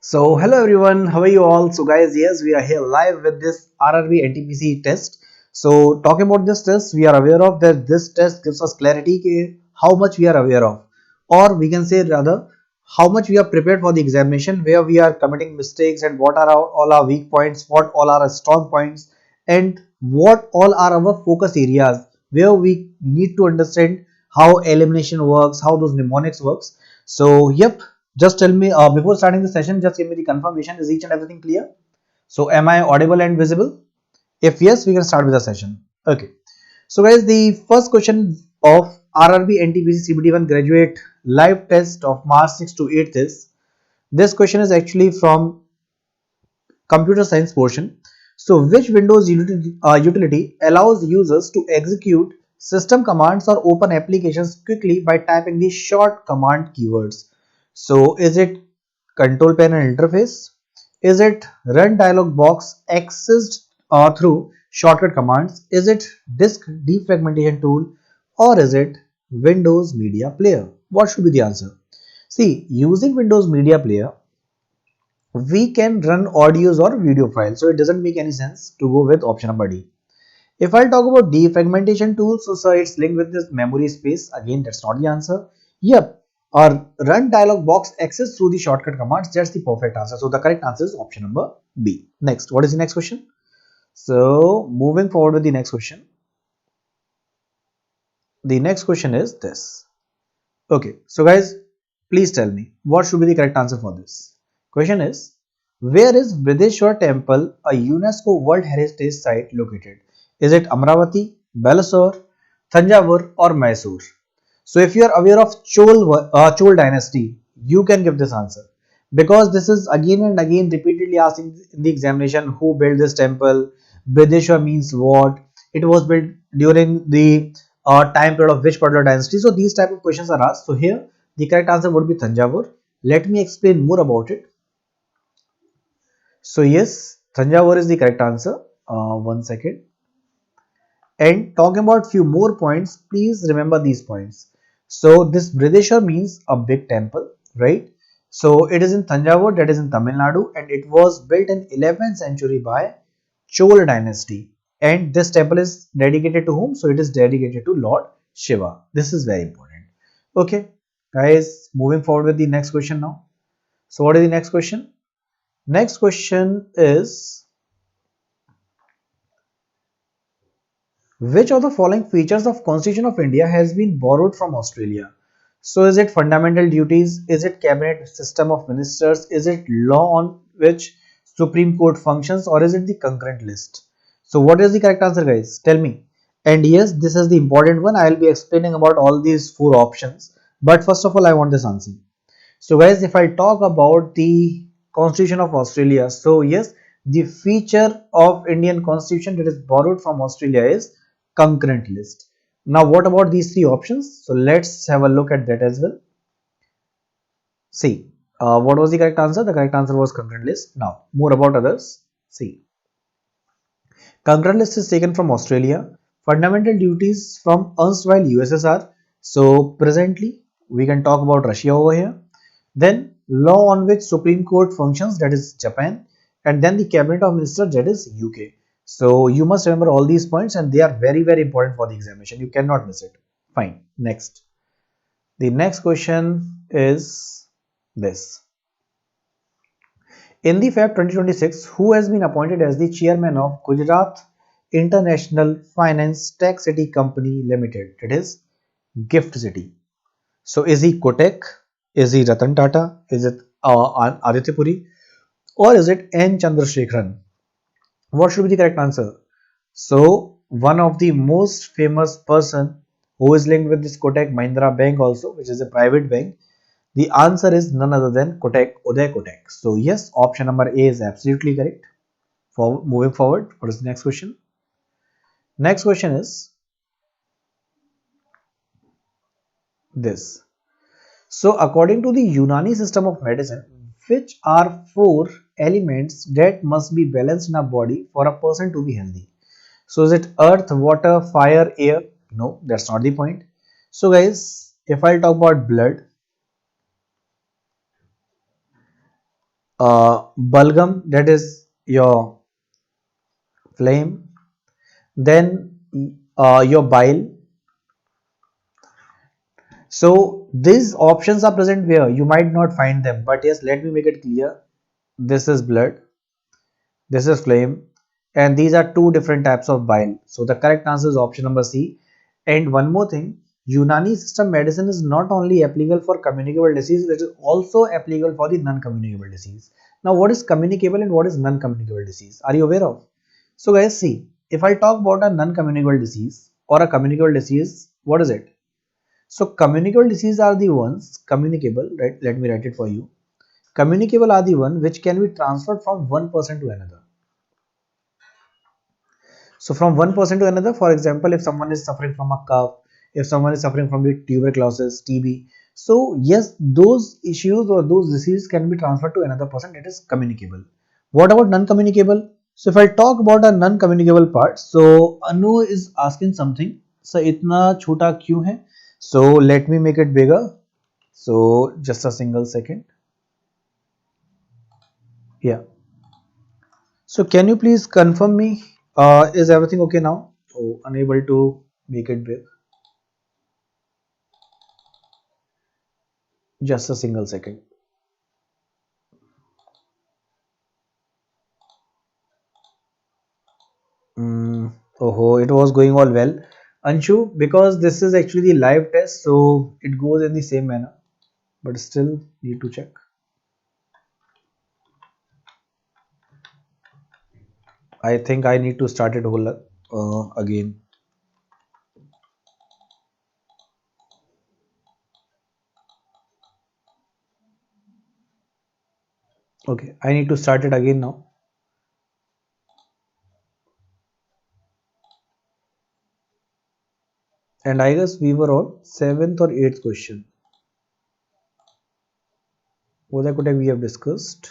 So hello everyone, how are you all? So guys, yes, we are here live with this RRB NTPC test. So talking about this test, we are aware of that this test gives us clarity ke how much we are aware of, or we can say rather how much we are prepared for the examination, where we are committing mistakes and what are all our weak points, what all are our strong points, and what all are our focus areas where we need to understand how elimination works, how those mnemonics works. So yep, just tell me before starting the session, just give me the confirmation. Is each and everything clear? So am I audible and visible? If yes, we can start with the session. Okay. So guys, the first question of RRB NTPC CBT 1 graduate live test of March 6 to 8th is, this question is actually from computer science portion. So which Windows utility allows users to execute system commands or open applications quickly by typing the short command keywords? So is it control panel interface? Is it run dialog box accessed through shortcut commands? Is it disk defragmentation tool, or is it Windows Media Player? What should be the answer? See, using Windows Media Player, we can run audios or video files, so it doesn't make any sense to go with option number D. If I talk about defragmentation tool, so sir, it's linked with this memory space. Again, that's not the answer. Yep, or run dialog box access through the shortcut commands. That's the perfect answer. So the correct answer is option number B. Next, what is the next question? So moving forward with the next question. The next question is this. Okay, so guys, please tell me what should be the correct answer for this. Question is, where is Brideshwar Temple, a UNESCO World Heritage Site, located? Is it Amravati, Balasore, Thanjavur, or Mysore? So if you are aware of Chol dynasty, you can give this answer, because this is again and again repeatedly asked in the examination. Who built this temple? Brideshwar means what? It was built during the time period of which particular dynasty? So these type of questions are asked. So here the correct answer would be Thanjavur. Let me explain more about it. So yes, Thanjavur is the correct answer. One second. And talking about few more points, please remember these points. So this Brideshwar means a big temple, right? So it is in Thanjavur, that is in Tamil Nadu, and it was built in 11th century by Chol dynasty. And this temple is dedicated to whom? So it is dedicated to Lord Shiva. This is very important. Okay, guys, moving forward with the next question now. So what is the next question? Next question is, which of the following features of Constitution of India has been borrowed from Australia? So is it fundamental duties? Is it cabinet system of ministers? Is it law on which Supreme Court functions, or is it the concurrent list? So what is the correct answer, guys? Tell me. And yes, this is the important one. I will be explaining about all these four options. But first of all, I want this answer. So guys, if I talk about the Constitution of Australia, so yes, the feature of Indian Constitution that is borrowed from Australia is concurrent list. Now what about these three options? So let's have a look at that as well. See, what was the correct answer? The correct answer was concurrent list. Now more about others. See, concurrent list is taken from Australia. Fundamental duties from erstwhile USSR. So presently we can talk about Russia over here. Then law on which Supreme Court functions, that is Japan. And then the cabinet of ministers, that is UK. So you must remember all these points, and they are very important for the examination. You cannot miss it. Fine. Next. The next question is this. In the Feb 2026, who has been appointed as the chairman of Gujarat International Finance Tech City Company Limited? It is Gift City. So is he Kotak? Is he Ratan Tata? Is it Aditya Puri? Or is it N. Chandrasekharan? What should be the correct answer? So one of the most famous person who is linked with this Kotak Mahindra Bank also, which is a private bank, the answer is none other than Kotak, Uday Kotak. So yes, option number A is absolutely correct. For moving forward, what is the next question? Next question is this. So according to the Unani system of medicine, which are four elements that must be balanced in our body for a person to be healthy? So is it earth, water, fire, air? No, that's not the point. So guys, if I talk about blood, Balgam, that is your flame, then your bile. So these options are present where you might not find them, but yes, let me make it clear. This is blood, this is flame, and these are two different types of bile. So the correct answer is option number C. And one more thing, Unani system medicine is not only applicable for communicable disease, it is also applicable for the non-communicable disease. Now, what is communicable and what is non-communicable disease? Are you aware of? So guys, see, if I talk about a non-communicable disease or a communicable disease, what is it? So communicable disease are the ones communicable, right? Let me write it for you. Communicable are the one which can be transferred from one person to another. So from one person to another, for example, if someone is suffering from a cough, if someone is suffering from the tuberculosis, TB, so yes, those issues or those diseases can be transferred to another person. It is communicable. What about non-communicable? So if I talk about a non-communicable part, so Anu is asking something. So itna chota kyun hai? So let me make it bigger. So just a single second. Yeah. So can you please confirm me? Is everything okay now? Oh, unable to make it big. Just a single second. Oh, it was going all well. Anshu, because this is actually the live test, so it goes in the same manner, but still need to check. I think I need to start it whole again. Okay, I need to start it again now. And I guess we were on 7th or 8th question. What could we have discussed?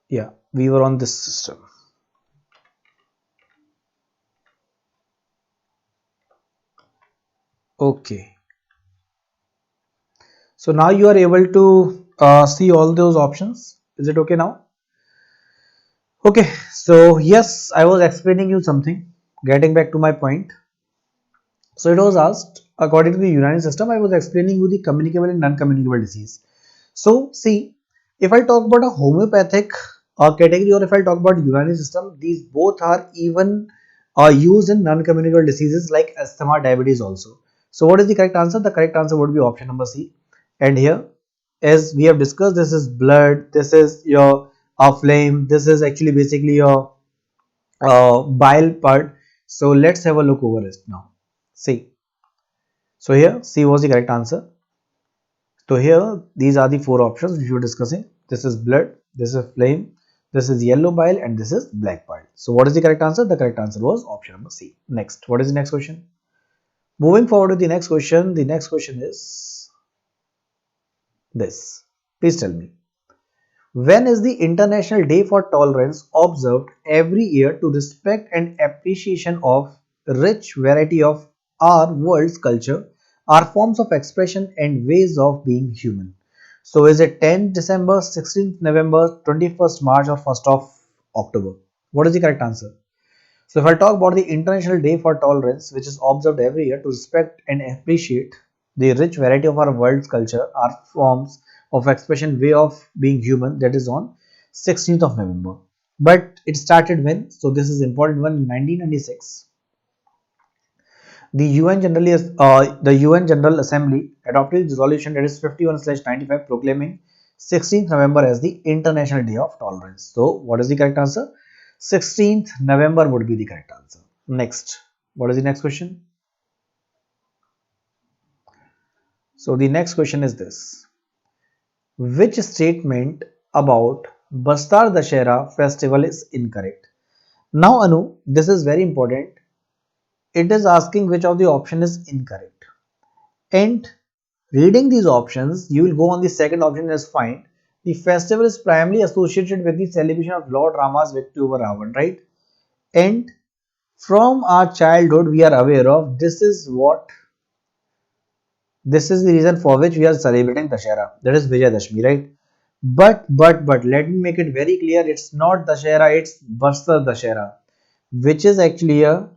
Yeah, we were on this system. Okay. So now you are able to see all those options. Is it okay now? Okay. So yes, I was explaining you something. Getting back to my point. So it was asked, according to the Unani system, I was explaining you the communicable and non-communicable disease. So see, if I talk about a homeopathic category or if I talk about Unani system, these both are even used in non-communicable diseases like asthma, diabetes also. So what is the correct answer? The correct answer would be option number C. And here, as we have discussed, this is blood, this is your flame, this is actually basically your bile part. So let's have a look over it now. See, so here C was the correct answer. So here these are the four options which we were discussing. This is blood, this is flame, this is yellow bile, and this is black bile. So what is the correct answer? The correct answer was option number C. Next, what is the next question? Moving forward to the next question. The next question is this. Please tell me. When is the International Day for Tolerance observed every year to respect and appreciation of rich variety of our world's culture, our forms of expression and ways of being human? So is it 10th December, 16th November, 21st March or 1st of October? What is the correct answer? So if I talk about the International Day for Tolerance, which is observed every year to respect and appreciate the rich variety of our world's culture, our forms of expression, way of being human, that is on 16th of November. But it started when? So this is important one, in 1996. The UN General Assembly adopted a resolution that is 51/95 proclaiming 16th November as the International Day of Tolerance. So what is the correct answer? 16th November would be the correct answer. Next, what is the next question? So the next question is this. Which statement about Bastar Dashera festival is incorrect? Now Anu, this is very important. It is asking which of the option is incorrect. And reading these options, you will go on the second option as find. The festival is primarily associated with the celebration of Lord Rama's victory over Ravan, right? And from our childhood, we are aware of this is what This is the reason for which we are celebrating Dashera. That is Vijayadashmi, right? But let me make it very clear. It's not Dashera. It's Varsar Dashera, which is actually a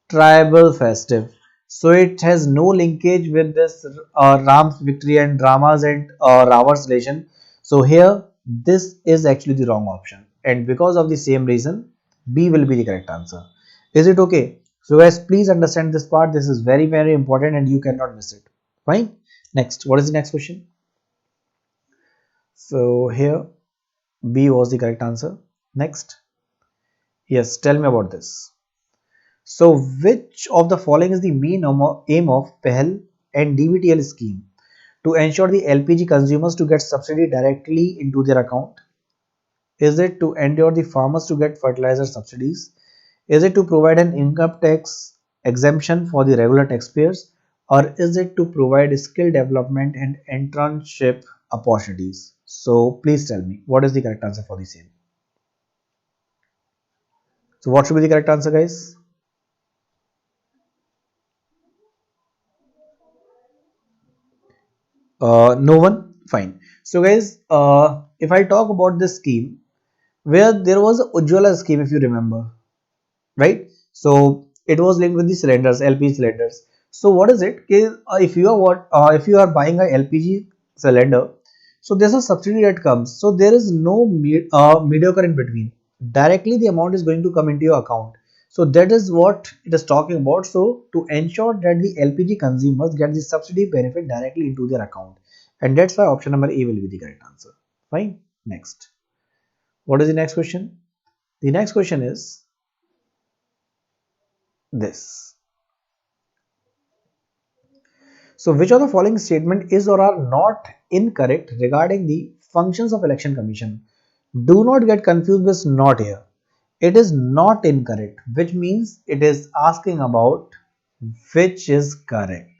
tribal festive. So it has no linkage with this Ram's victory and dramas and Ravan's relation. So here, this is actually the wrong option. And because of the same reason, B will be the correct answer. Is it okay? So guys, please understand this part. This is very, very important and you cannot miss it. Fine. Next, what is the next question? So here, B was the correct answer. Next. Yes, tell me about this. So, which of the following is the main aim of PEHL and DBTL scheme? To ensure the LPG consumers to get subsidy directly into their account? Is it to endure the farmers to get fertilizer subsidies? Is it to provide an income tax exemption for the regular taxpayers? Or is it to provide skill development and internship opportunities? So, please tell me, what is the correct answer for the same? So, what should be the correct answer, guys? No one? Fine. So guys, if I talk about this scheme, where there was a Ujjwala scheme, if you remember, right? So it was linked with the cylinders, LPG cylinders. So what is it? If you are if you are buying a LPG cylinder, so there's a subsidy that comes. So there is no mediocre in between. Directly the amount is going to come into your account. So that is what it is talking about. So to ensure that the LPG consumers get the subsidy benefit directly into their account. And that's why option number A will be the correct answer. Fine. Next. What is the next question? The next question is this. So which of the following statement is or are not incorrect regarding the functions of election commission? Do not get confused with not here. It is not incorrect, which means it is asking about which is correct.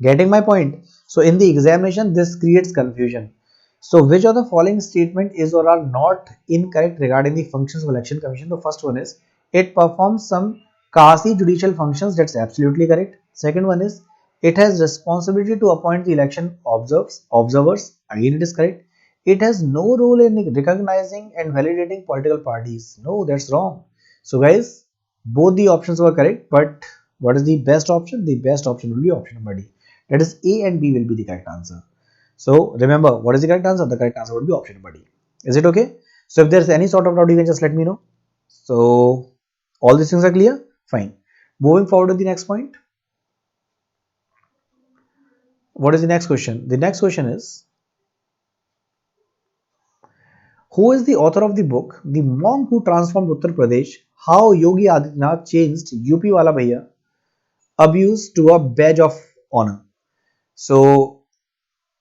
Getting my point? So in the examination, this creates confusion. So which of the following statement is or are not incorrect regarding the functions of election commission? The first one is it performs some quasi judicial functions. That's absolutely correct. Second one is it has responsibility to appoint the election observers. Again, it is correct. It has no role in recognizing and validating political parties. No, that's wrong. So guys, both the options were correct, but what is the best option? The best option will be option number D. That is A and B will be the correct answer. So remember, what is the correct answer? The correct answer would be option number D. Is it okay? So if there's any sort of doubt, you can just let me know. So all these things are clear? Fine. Moving forward to the next point. What is the next question? The next question is, who is the author of the book, The Monk Who Transformed Uttar Pradesh, How Yogi Adityanath Changed UP Wala Bhaiya Abuse to a Badge of Honor? So,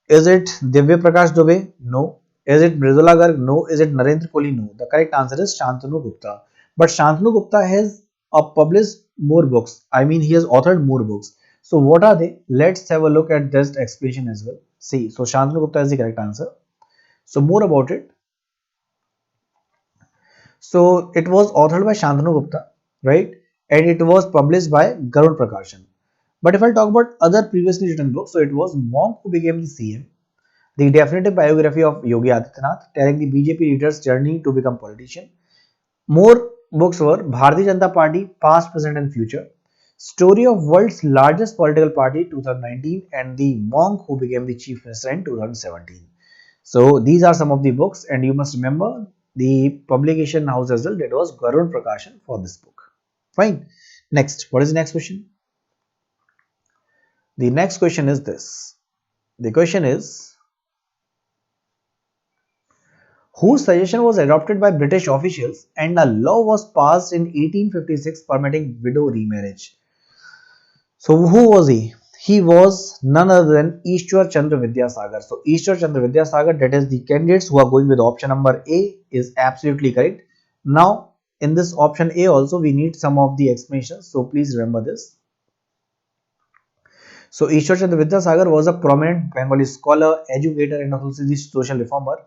is it Divya Prakash Dubey? No. Is it Mridula Garg? No. Is it Narendra Kohli? No. The correct answer is Shantanu Gupta. But Shantanu Gupta has published more books. I mean, he has authored more books. So, what are they? Let's have a look at this explanation as well. See, so Shantanu Gupta is the correct answer. So, more about it. So it was authored by Shantanu Gupta, right? And it was published by Garud Prakashan. But if I talk about other previously written books, so it was Monk Who Became the CM, the definitive biography of Yogi Adityanath, telling the BJP leader's journey to become politician. More books were Bharatiya Janata Party, Past, Present and Future, Story of World's Largest Political Party 2019, and The Monk Who Became the Chief Minister in 2017. So these are some of the books, and you must remember the publication house as well, that was Garud Prakashan for this book. Fine. Next, what is the next question? The next question is this. The question is, whose suggestion was adopted by British officials and a law was passed in 1856 permitting widow remarriage? So who was he? He was none other than Ishwar Chandra Vidyasagar. So Ishwar Chandra Vidyasagar, that is the candidates who are going with option number A, is absolutely correct. Now in this option A also we need some of the explanations. So please remember this. So Ishwar Chandra Vidyasagar was a prominent Bengali scholar, educator and also the social reformer.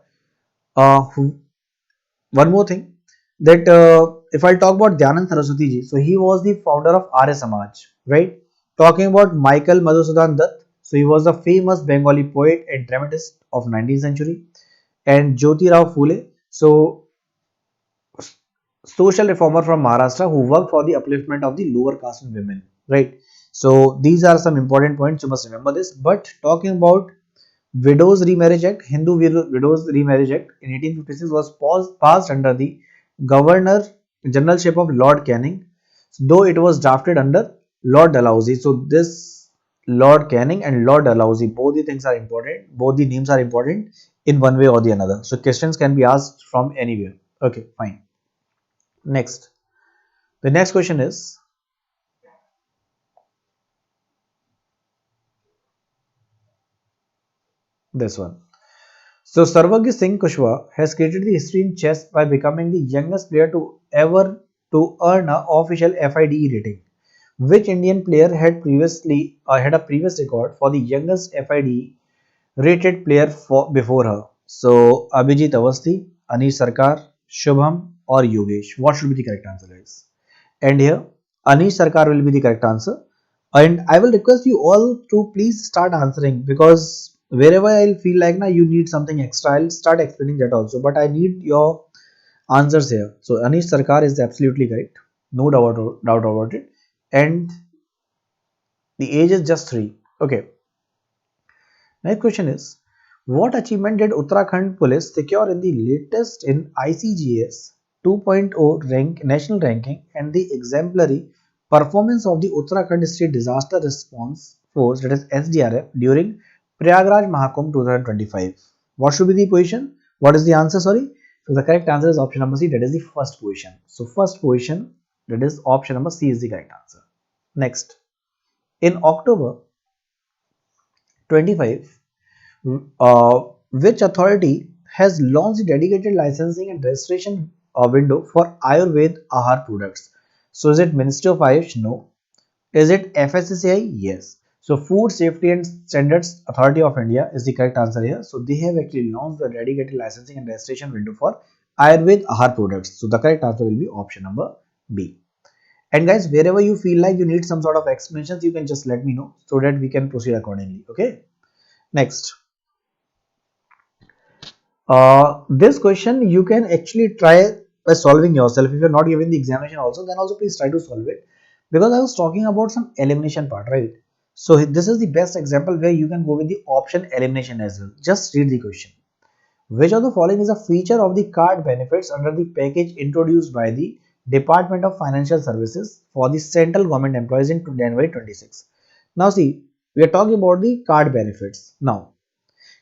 One more thing, that if I talk about Dhyanand Saraswati ji, so he was the founder of Arya Samaj, right? Talking about Michael Madhusudan Dutt, So he was a famous Bengali poet and dramatist of 19th century. And Jyoti Rao Phule, so social reformer from Maharashtra who worked for the upliftment of the lower caste and women, right? So these are some important points, you must remember this. But talking about Widows Remarriage Act, Widows Remarriage Act in 1856 was passed under the Governor Generalship of Lord Canning, though it was drafted under Lord Dalhousie. So this Lord Canning and Lord Dalhousie, both the things are important, both the names are important in one way or the another. So questions can be asked from anywhere. Okay, fine. Next, the next question is this one. So Sarvagya Singh Kushwaha has created the history in chess by becoming the youngest player to ever to earn an official FIDE rating. Which Indian player had a previous record for the youngest FIDE rated player before her? So Abhijit Awasthi, Anish Sarkar, Shubham or Yogesh? What should be the correct answer, guys? And here Anish Sarkar will be the correct answer. And I will request you all to please start answering, because wherever I'll feel like now you need something extra, I'll start explaining that also. But I need your answers here. So Anish Sarkar is absolutely correct, no doubt about it. And the age is just 3. Okay. Next question is, what achievement did Uttarakhand Police secure in the latest in ICGS 2.0 national ranking and the exemplary performance of the Uttarakhand State Disaster Response Force, that is SDRF, during Prayagraj Mahakumbh 2025? What should be the position? What is the answer? Sorry. So the correct answer is option number C, that is the first position. So first position, that is option number C, is the correct answer. Next, in October 25, which authority has launched a dedicated licensing and registration window for Ayurveda Ahar products? So is it Ministry of Ayush? No. Is it FSSAI? Yes. So Food Safety and Standards Authority of India is the correct answer here. So they have actually launched the dedicated licensing and registration window for Ayurveda Ahar products. So the correct answer will be option number B. And guys, wherever you feel like you need some sort of explanations, you can just let me know so that we can proceed accordingly. Okay. Next. This question you can actually try by solving yourself. If you're not giving the examination also, then also please try to solve it, because I was talking about some elimination part, right? So this is the best example where you can go with the option elimination as well. Just read the question. Which of the following is a feature of the card benefits under the package introduced by the Department of Financial Services for the central government employees in January 26? Now see, we are talking about the card benefits. Now,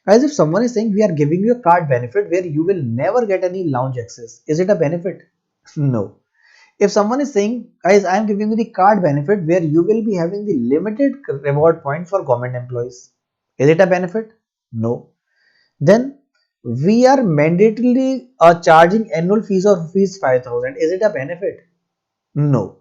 guys, if someone is saying we are giving you a card benefit where you will never get any lounge access, is it a benefit? No. If someone is saying, guys, I am giving you the card benefit where you will be having the limited reward point for government employees, is it a benefit? No. Then we are mandatorily charging annual fees of rupees 5,000. Is it a benefit? No.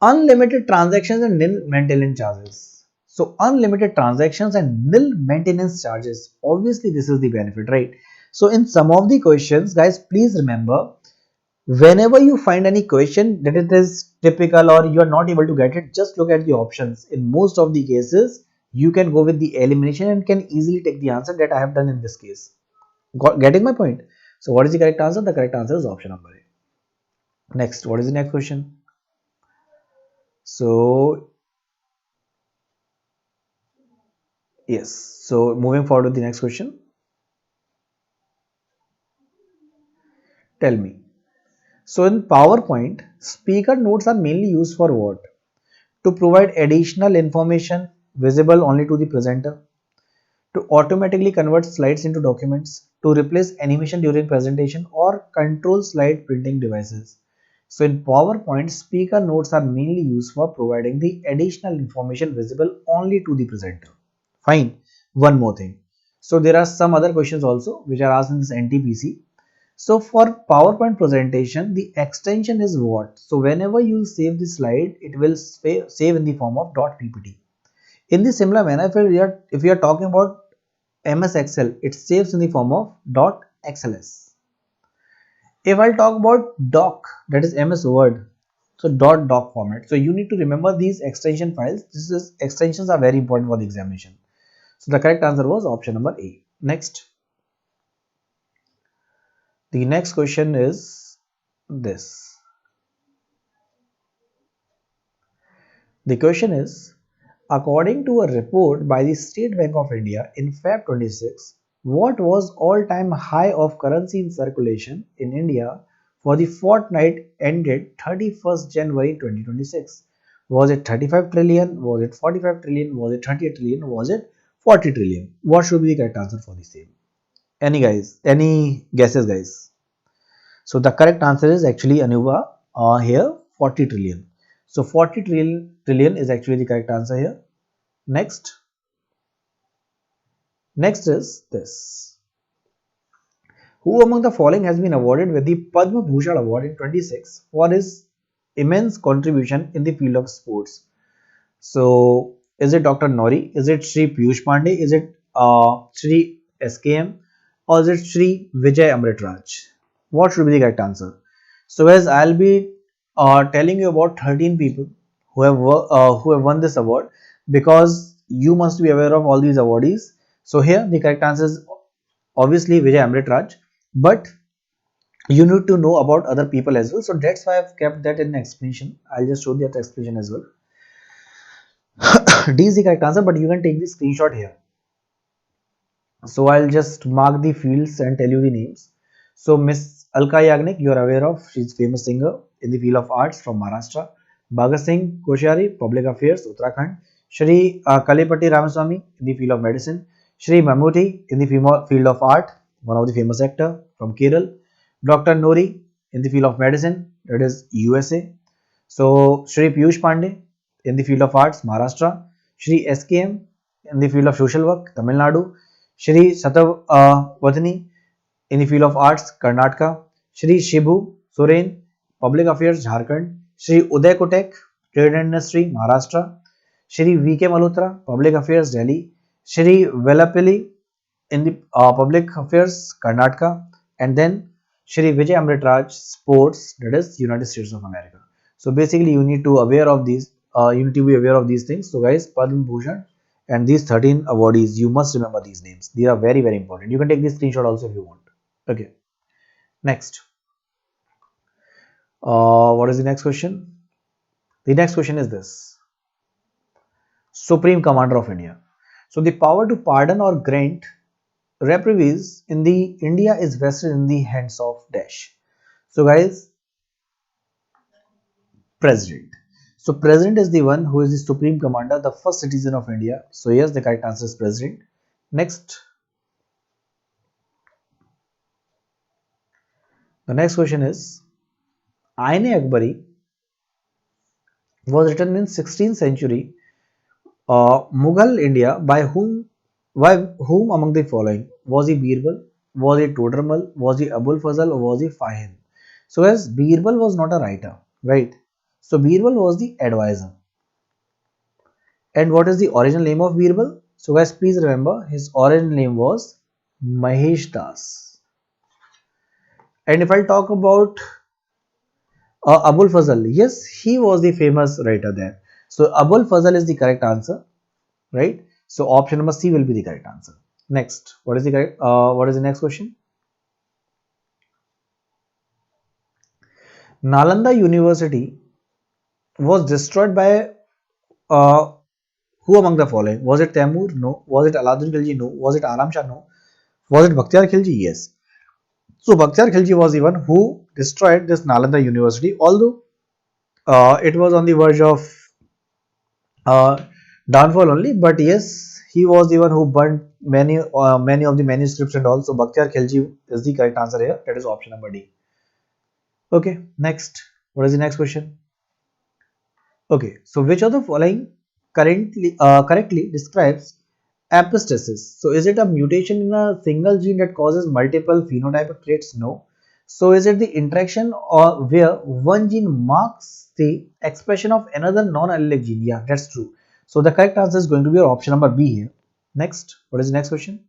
Unlimited transactions and nil maintenance charges. So unlimited transactions and nil maintenance charges. Obviously, this is the benefit, right? So in some of the questions, guys, please remember, whenever you find any question that it is typical or you are not able to get it, just look at the options. In most of the cases, you can go with the elimination and can easily take the answer that I have done in this case. Getting my point? So what is the correct answer? The correct answer is option number A. Next, what is the next question? So yes, so moving forward to the next question. Tell me. So in PowerPoint, speaker notes are mainly used for what? To provide additional information visible only to the presenter, to automatically convert slides into documents, to replace animation during presentation, or control slide printing devices. So in PowerPoint, speaker notes are mainly used for providing the additional information visible only to the presenter. Fine. One more thing. So there are some other questions also which are asked in this NTPC. So for PowerPoint presentation, the extension is what? So whenever you save the slide, it will save in the form of .ppt. In the similar manner, if we are talking about MS Excel, it saves in the form of .xls. If I'll talk about doc, that is MS Word, So .doc format. So you need to remember these extension files. Extensions are very important for the examination. So the correct answer was option number A. Next. The next question is this. The question is, according to a report by the State Bank of India in Feb 26, what was all-time high of currency in circulation in India for the fortnight ended 31st January 2026? Was it 35 trillion? Was it 45 trillion? Was it 38 trillion? Was it 40 trillion? What should be the correct answer for the same? Any guys? Any guesses, guys? So the correct answer is actually Anuva here 40 trillion. So 40 trillion is actually the correct answer here. Next is this. Who among the following has been awarded with the Padma Bhushan Award in 26 for his immense contribution in the field of sports? So is it Dr. Nori? Is it Shri Piyush Pandey? Is it Shri SKM? Or is it Shri Vijay Amritraj? What should be the correct answer? So as I'll be telling you about 13 people who have won this award, because you must be aware of all these awardees. So here the correct answer is obviously Vijay Amritraj, but you need to know about other people as well. So that's why I've kept that in the explanation. I'll just show that explanation as well. D is the correct answer, but you can take the screenshot here. So I'll just mark the fields and tell you the names. So Miss Alka Yagnik, you are aware of, she's a famous singer in the field of arts from Maharashtra. Bhagat Singh Koshari, Public Affairs, Uttarakhand. Shri Kalipati Ramaswamy in the field of medicine. Shri Mammootty in the field of art, one of the famous actor from Kerala. Dr. Nori in the field of medicine, that is USA. So Shri Piyush Pandey in the field of arts, Maharashtra. Shri SKM in the field of social work, Tamil Nadu. Shri Satav Vatani in the field of arts, Karnataka. Shri Shibu Soren, Public Affairs, Jharkhand. Shri Uday Kotek, Trade and Industry, Maharashtra. Shri VK Malhotra, Public Affairs, Delhi. Shri Velapilli in the Public Affairs, Karnataka. And then Shri Vijay Amritraj, Sports, that is United States of America. So basically you need to aware of these. You need to be aware of these things. So guys, Padma Bhushan and these 13 awardees, you must remember these names. They are very, very important. You can take this screenshot also if you want. Okay. Next. What is the next question? The next question is this. Supreme Commander of India. So the power to pardon or grant reprieves in the India is vested in the hands of dash. So guys, President. So President is the one who is the Supreme Commander, the first citizen of India. So yes, the correct answer is President. Next. The next question is, Ain-e-Akbari was written in 16th century Mughal India by whom among the following? Was he Birbal? Was he Todermal? Was he Abul Fazl? Or was he Fahin? So as Birbal was not a writer, right? So Birbal was the advisor. And what is the original name of Birbal? So guys, please remember his original name was Mahesh Das. And if I talk about Abul Fazl, yes, he was the famous writer there. So Abul Fazl is the correct answer, right? So option number C will be the correct answer. Next, what is the correct? What is the next question? Nalanda University was destroyed by who among the following? Was it Taimur? No. Was it Alauddin Khilji? No. Was it Aram Shah? No. Was it Bakhtiyar Khilji? Yes. So Bakhtiyar Khilji was the one who destroyed this Nalanda University, although it was on the verge of downfall only, but yes, he was the one who burnt many of the manuscripts and also Bakhtiyar Khilji is the correct answer here. That is option number D. Okay, next. What is the next question? Okay, so which of the following correctly describes epistasis? So is it a mutation in a single gene that causes multiple phenotypic traits? No. So is it the interaction or where one gene marks the expression of another non-allelic gene? Yeah, that's true. So the correct answer is going to be your option number B here. Next, what is the next question?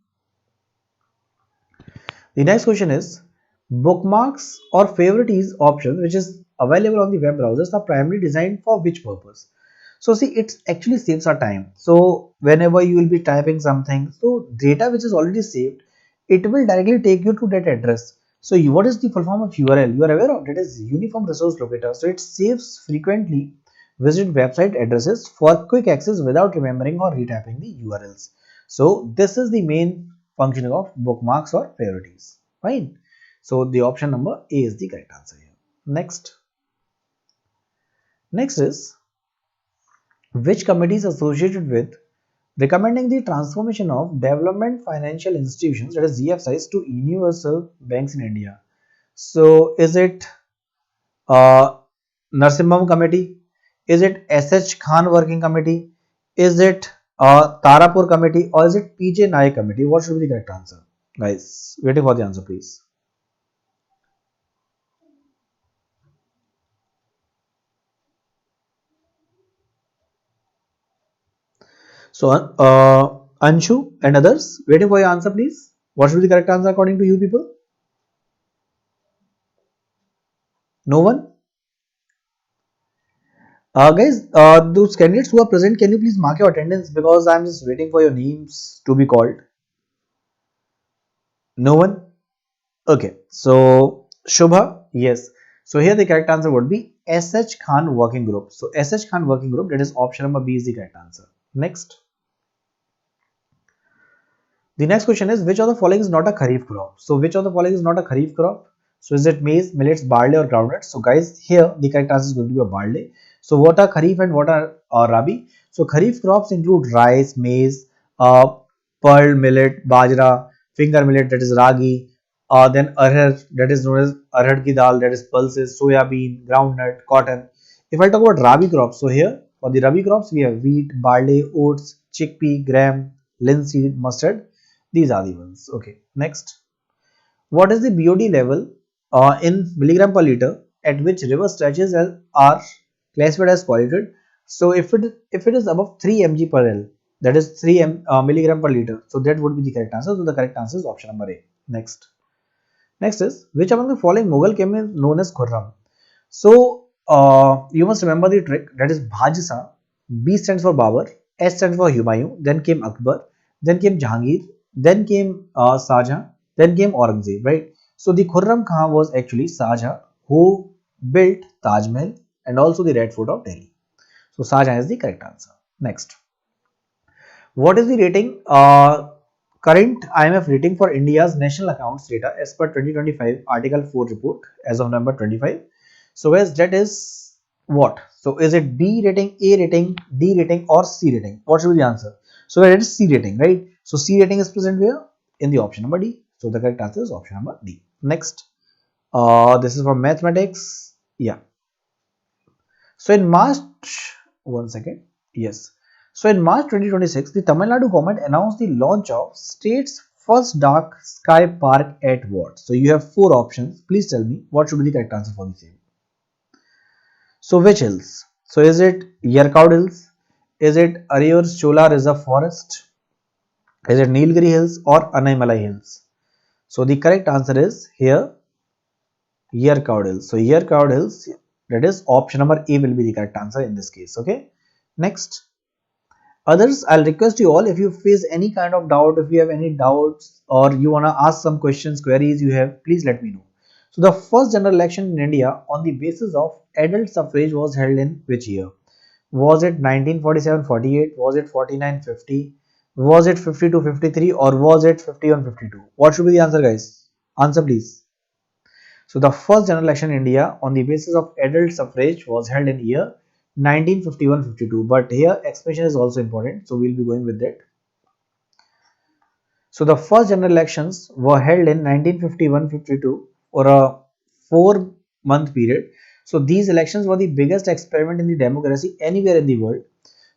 The next question is, bookmarks or favorites option, which is available on the web browsers are primarily designed for which purpose? So see, it actually saves our time. So whenever you will be typing something, so data which is already saved, it will directly take you to that address. So what is the full form of URL? You are aware of that is Uniform Resource Locator. So it saves frequently visit website addresses for quick access without remembering or retyping the URLs. So this is the main function of bookmarks or priorities. Fine. So the option number A is the correct answer here. Next is, which committee is associated with recommending the transformation of development financial institutions, that is DFIs, to universal banks in India? So is it Narsimham committee? Is it SH Khan working committee? Is it Tarapur committee, or is it PJ Naik committee? What should be the correct answer? Guys, waiting for the answer, please. So, Anshu and others, waiting for your answer, please. What should be the correct answer according to you people? No one? Guys, those candidates who are present, can you please mark your attendance, because I'm just waiting for your names to be called. No one? Okay, so Shubha, yes. So here the correct answer would be SH Khan working group. So SH Khan working group, that is option number B is the correct answer. Next. The next question is, which of the following is not a kharif crop? So which of the following is not a kharif crop? So is it maize, millets, barley, or groundnut? So guys, here the correct answer is going to be a barley. So what are kharif and what are rabi? So kharif crops include rice, maize, pearl millet, bajra, finger millet, that is ragi, then arhar, that is known as arhar ki dal, that is pulses, soya bean, groundnut, cotton. If I talk about rabi crops, so here for the rabi crops we have wheat, barley, oats, chickpea, gram, linseed, mustard. These are the ones. Okay, next. What is the BOD level in milligram per liter at which river stretches are classified as polluted? So if it is above 3 mg per L, that is 3 milligram per liter, so that would be the correct answer. So the correct answer is option number A. Next is, which among the following Mughal king is known as Khurram? So you must remember the trick, that is Bhajsa. B stands for Babur, S stands for Humayun, then came Akbar, then came Jahangir, then came Shahjahan, then came Aurangzeb, right? So the Khurram Khan was actually Shahjahan, who built Taj Mahal and also the Red Fort of Delhi. So Shahjahan is the correct answer. Next. What is the rating? Current IMF rating for India's national accounts data as per 2025 Article 4 report as of November 25. So as that is what? So is it B rating, A rating, D rating, or C rating? What should be the answer? So it is C rating, right? So C rating is present where? In the option number D. So the correct answer is option number D. Next. This is for mathematics. Yeah. So in March, one second. Yes. So in March 2026, the Tamil Nadu government announced the launch of state's first dark sky park at what? So you have 4 options. Please tell me what should be the correct answer for the same. So which hills? So is it Yerkaud Hills? Is it Ariyur's Chola Reserve Forest? Is it Nilgiri Hills or Anaimalai Hills? So the correct answer is here Yerkaud Hills. So Yerkaud Hills, that is option number A will be the correct answer in this case. Okay. Next. Others, I'll request you all, if you face any kind of doubt, if you have any doubts or you want to ask some questions, queries you have, please let me know. So the first general election in India on the basis of adult suffrage was held in which year? Was it 1947-48? Was it 49-50? Was it 52-53? Or was it 51-52? What should be the answer, guys? Answer please. So the first general election in India on the basis of adult suffrage was held in year 1951-52. But here explanation is also important, so we'll be going with that. So the first general elections were held in 1951-52 for a 4-month period. So these elections were the biggest experiment in the democracy anywhere in the world.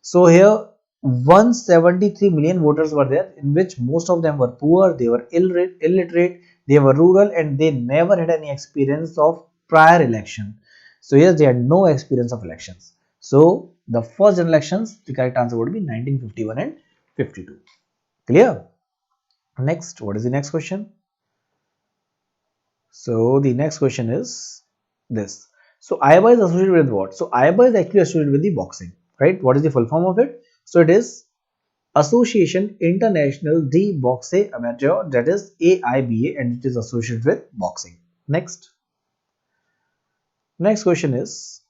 So here 173 million voters were there, in which most of them were poor, they were illiterate, they were rural, and they never had any experience of prior election. So yes, they had no experience of elections. So the first general elections, the correct answer would be 1951 and 52. Clear? Next, what is the next question? So the next question is this. So IABA is associated with what? So IABA is actually associated with the boxing, right? What is the full form of it? So it is Association International de Boxe Amateur, that is AIBA, and it is associated with boxing. Next question is,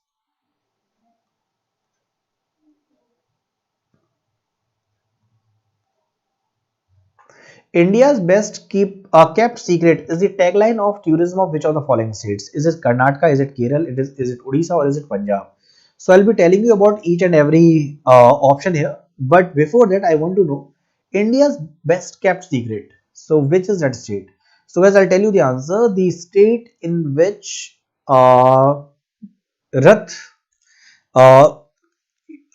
India's best kept secret is the tagline of tourism of which of the following states? Is it Karnataka? Is it Kerala? Is it Odisha, or is it Punjab? So I'll be telling you about each and every option here. But before that, I want to know India's best kept secret. So which is that state? So as I'll tell you the answer, the state in which Rath, uh,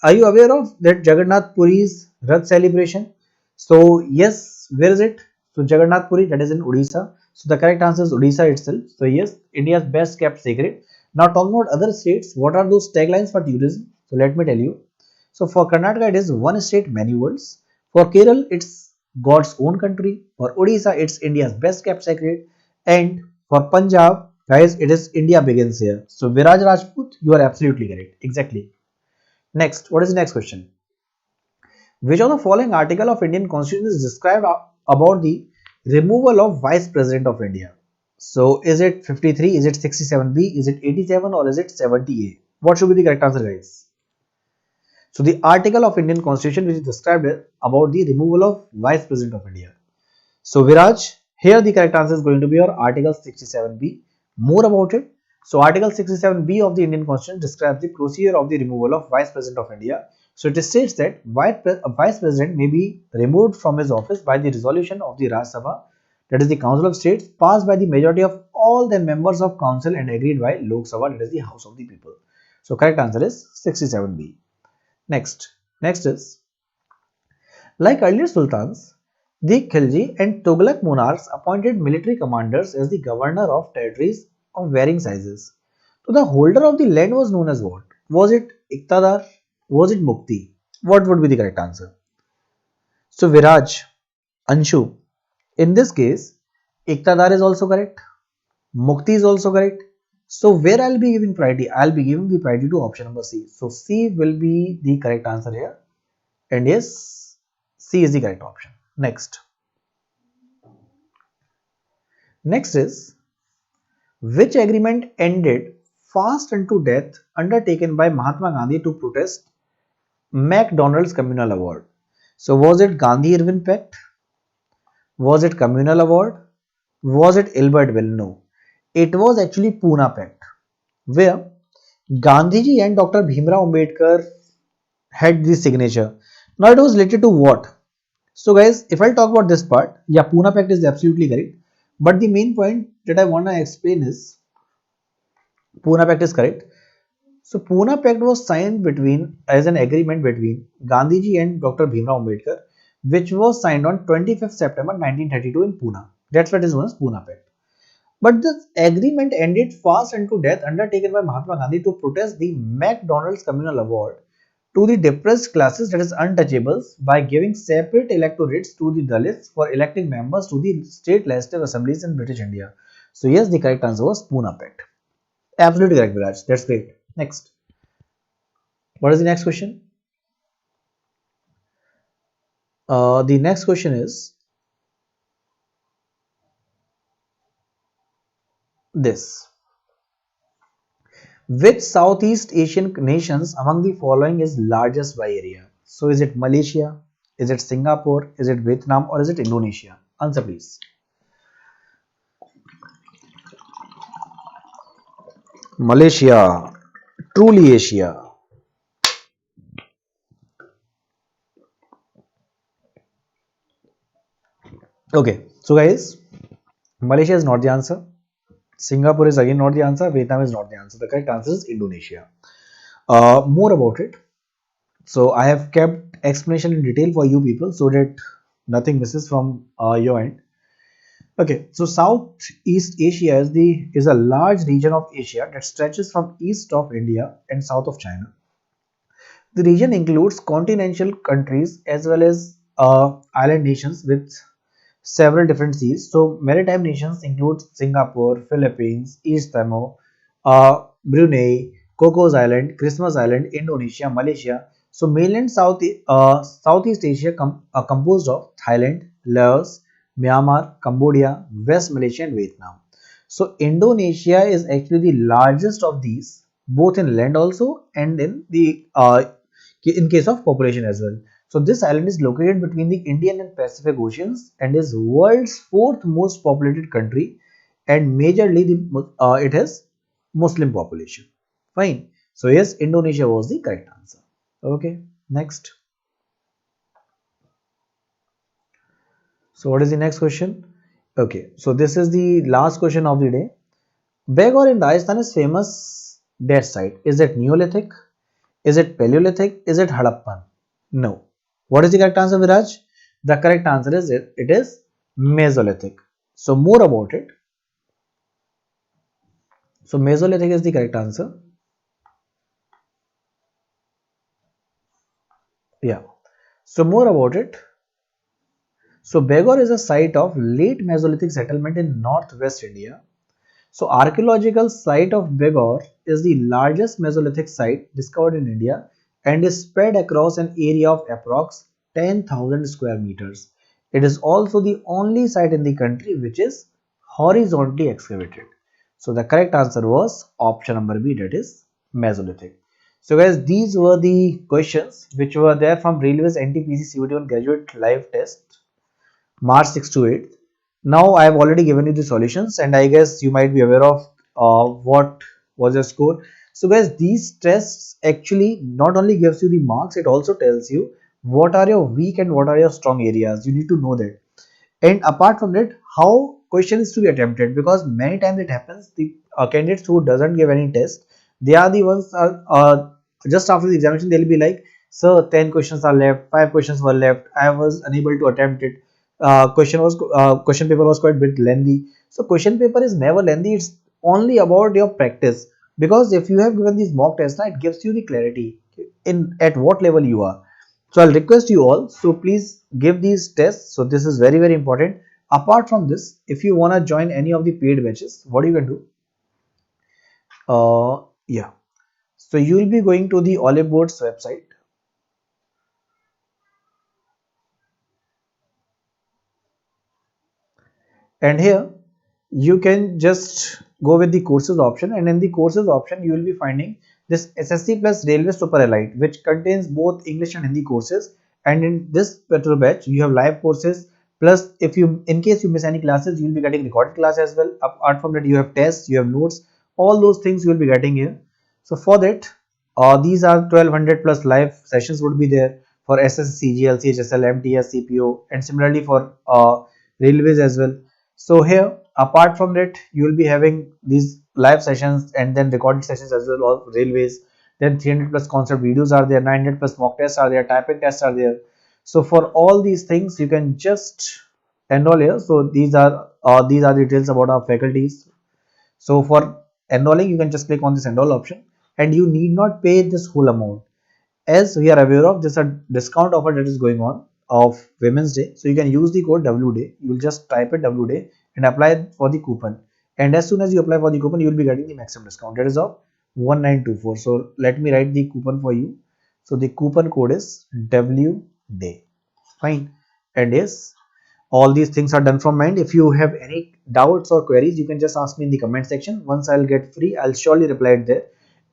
are you aware of that Jagannath Puri's Rath celebration? So yes, where is it? So Jagannath Puri, that is in Odisha. So the correct answer is Odisha itself. So yes, India's best kept secret. Now talking about other states, what are those taglines for tourism? So let me tell you. So for Karnataka, it is one state, many worlds. For Kerala, it's God's own country. For Odisha, it's India's best kept secret. And for Punjab, guys, it is India begins here. So Viraj Rajput, you are absolutely correct. Exactly. Next, what is the next question? Which of the following article of Indian Constitution is described about the removal of Vice President of India? So is it 53, is it 67B, is it 87, or is it 70A? What should be the correct answer, guys? So the article of Indian Constitution which is described about the removal of Vice President of India. So Viraj, here the correct answer is going to be your article 67B. More about it. So article 67B of the Indian Constitution describes the procedure of the removal of Vice President of India. So it states that a Vice President may be removed from his office by the resolution of the Rajya Sabha, that is the Council of States, passed by the majority of all the members of Council and agreed by Lok Sabha, that is the House of the People. So correct answer is 67B. Next is, like earlier sultans, the Khilji and Tughlaq monarchs appointed military commanders as the governor of territories of varying sizes. So the holder of the land was known as what? Was it Iqtadar? Was it Mukti? What would be the correct answer? So Viraj, Anshu, in this case, Iqtadar is also correct. Mukti is also correct. So where I'll be giving priority? I'll be giving the priority to option number C. So C will be the correct answer here. And yes, C is the correct option. Next is, which agreement ended fast unto death undertaken by Mahatma Gandhi to protest McDonald's Communal Award? So was it Gandhi-Irwin Pact? Was it Communal Award? Was it Albert Will? No. It was actually Pune Pact, where Gandhiji and Dr. Bhimrao Ambedkar had the signature. Now it was related to what? So guys, if I talk about this part, yeah, Pune Pact is absolutely correct. But the main point that I want to explain is, Pune Pact is correct. So Pune Pact was signed as an agreement between Gandhiji and Dr. Bhimrao Ambedkar, which was signed on 25th September 1932 in Pune. That's what is known as Pune Pact. But this agreement ended fast unto death undertaken by Mahatma Gandhi to protest the McDonald's Communal Award to the depressed classes, that is untouchables, by giving separate electorates to the Dalits for electing members to the state legislative assemblies in British India. So yes, the correct answer was Pune Pact. Absolutely correct, Viraj. That's great. Next. What is the next question? The next question is this. Which Southeast Asian nations among the following is largest by area? So is it Malaysia? Is it Singapore? Is it Vietnam? Or is it Indonesia? Answer please. Malaysia. Truly Asia. Okay, so guys, Malaysia is not the answer. Singapore is again not the answer. Vietnam is not the answer. The correct answer is Indonesia. More about it. So I have kept explanation in detail for you people so that nothing misses from your end. Okay, so Southeast Asia is a large region of Asia that stretches from east of India and south of China. The region includes continental countries as well as island nations with several different seas. So maritime nations include Singapore, Philippines, East Timor, Brunei, Cocos Island, Christmas Island, Indonesia, Malaysia. So mainland Southeast Asia composed of Thailand, Laos, Myanmar, Cambodia, West Malaysia and Vietnam. So Indonesia is actually the largest of these, both in land also and in the in case of population as well. So this island is located between the Indian and Pacific Oceans and is world's fourth most populated country, and majorly it has Muslim population. Fine. So yes, Indonesia was the correct answer. Okay. Next. So what is the next question? Okay. So this is the last question of the day. Begor in Rajasthan is famous dead site. Is it Neolithic? Is it Paleolithic? Is it Harappan? No. What is the correct answer, Viraj? The correct answer is it is Mesolithic. So more about it. So Mesolithic is the correct answer. Yeah. So more about it. So Begor is a site of late Mesolithic settlement in northwest India. So archaeological site of Begor is the largest Mesolithic site discovered in India and is spread across an area of approx 10,000 square meters. It is also the only site in the country which is horizontally excavated. So the correct answer was option number B, that is Mesolithic. So guys, these were the questions which were there from Railways NTPC CBT on graduate live test March 6 to 8. Now I have already given you the solutions and I guess you might be aware of what was your score. So guys, these tests actually not only gives you the marks, it also tells you what are your weak and what are your strong areas. You need to know that. And apart from that, how question is to be attempted, because many times it happens the candidates who doesn't give any test, they are the ones just after the examination they'll be like, sir, 10 questions are left, 5 questions were left, I was unable to attempt it. Question paper was quite bit lengthy. So question paper is never lengthy, it's only about your practice, because if you have given these mock tests, it gives you the clarity in at what level you are. So I'll request you all, so please give these tests. So this is very important. Apart from this, if you want to join any of the paid batches, what you can do, yeah, so you will be going to the Oliveboard's website, and here you can just go with the courses option, and in the courses option you will be finding this SSC plus Railway Super Elite, which contains both English and Hindi courses. And in this particular batch you have live courses, plus if you in case you miss any classes, you will be getting recorded class as well. Apart from that, you have tests, you have notes, all those things you will be getting here. So for that, these are 1200 plus live sessions would be there for SSC, GL, CHSL, MTS, CPO, and similarly for railways as well. So here, apart from that, you will be having these live sessions and then recorded sessions as well of railways. Then 300 plus concept videos are there, 900 plus mock tests are there, typing tests are there. So for all these things, you can just enroll here. So these are details about our faculties. So for enrolling, you can just click on this enroll option, and you need not pay this whole amount. As we are aware of, there's a discount offer that is going on of Women's Day. So you can use the code WDAY. You will just type it WDAY and apply for the coupon. And as soon as you apply for the coupon, you will be getting the maximum discount, that is of 1924. So let me write the coupon for you. So the coupon code is WDAY. Fine. And yes, all these things are done from mind. If you have any doubts or queries, you can just ask me in the comment section. Once I'll get free, I'll surely reply it there.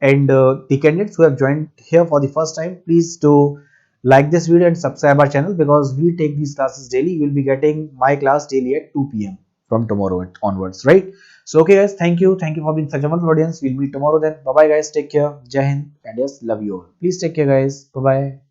And the candidates who have joined here for the first time, please do like this video and subscribe our channel, because we take these classes daily. You will be getting my class daily at 2 p.m. from tomorrow onwards, right? So okay guys, thank you for being such a wonderful audience. We'll meet tomorrow then. Bye bye guys, take care, Jai Hind, and yes, love you all. Please take care guys, bye bye.